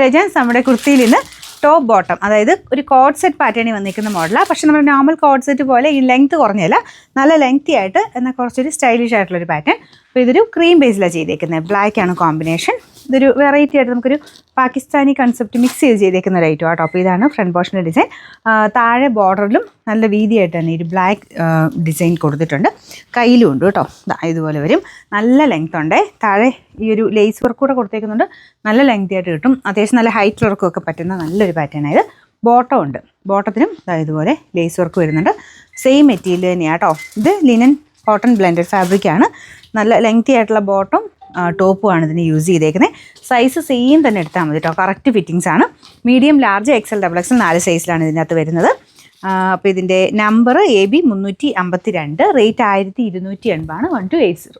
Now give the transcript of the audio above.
രജൻസ് നമ്മുടെ കുർത്തിയിൽ നിന്ന് top bottom, അതായത് ഒരു കോഡ് സെറ്റ് പാറ്റേണിൽ വന്നിരിക്കുന്ന മോഡലാണ്. പക്ഷേ നമ്മുടെ നോർമൽ കോഡ് സെറ്റ് പോലെ ഈ ലെങ്ത്ത് കുറഞ്ഞല്ല, നല്ല ലെങ്തി ആയിട്ട് എന്നാൽ കുറച്ചൊരു സ്റ്റൈലിഷ് ആയിട്ടുള്ളൊരു പാറ്റേൺ. അപ്പോൾ ഇതൊരു ക്രീം ബേസിലാണ് ചെയ്തേക്കുന്നത്, ബ്ലാക്ക് ആണ് കോമ്പിനേഷൻ. ഇതൊരു വെറൈറ്റി ആയിട്ട് നമുക്കൊരു പാകിസ്ഥാനി കൺസെപ്റ്റ് മിക്സ് ചെയ്തേക്കുന്ന ഒരു ഐറ്റം ആട്ടോ. അപ്പോൾ ഇതാണ് ഫ്രണ്ട് പോർഷൻ്റെ ഡിസൈൻ. താഴെ ബോർഡറിലും നല്ല വീതിയായിട്ട് തന്നെ ഒരു ബ്ലാക്ക് ഡിസൈൻ കൊടുത്തിട്ടുണ്ട്. കയ്യിലും ഉണ്ട് കേട്ടോ, ഇതുപോലെ വരും. നല്ല ലെങ്ത് ഉണ്ട്. താഴെ ഈ ഒരു ലേസ് വർക്ക് കൂടെ കൊടുത്തേക്കുന്നുണ്ട്, നല്ല ലെങ്തി ആയിട്ട് കിട്ടും. അത്യാവശ്യം നല്ല ഹൈറ്റ് വർക്കൊക്കെ പറ്റുന്ന നല്ലൊരു പാറ്റേൺ ആയത്. ബോട്ടം ഉണ്ട്, ബോട്ടത്തിനും ഇതുപോലെ ലേസ് വർക്ക് വരുന്നുണ്ട്. സെയിം മെറ്റീരിയൽ തന്നെയാണ് കേട്ടോ. ഇത് ലിനൻ കോട്ടൺ ബ്ലെൻഡഡ് ഫാബ്രിക്കാണ്. നല്ല ലെങ്തി ആയിട്ടുള്ള ബോട്ടം ടോപ്പുമാണ് ഇതിന് യൂസ് ചെയ്തേക്കുന്നത്. സൈസ് സെയിം തന്നെ എടുത്താൽ മതി കേട്ടോ, കറക്റ്റ് ഫിറ്റിങ്സ് ആണ്. മീഡിയം, ലാർജ്, XL, XXL 4 സൈസിലാണ് ഇതിനകത്ത് വരുന്നത്. അപ്പോൾ ഇതിൻ്റെ നമ്പർ AB 352, റേറ്റ് 1280 ആണ്. 1280.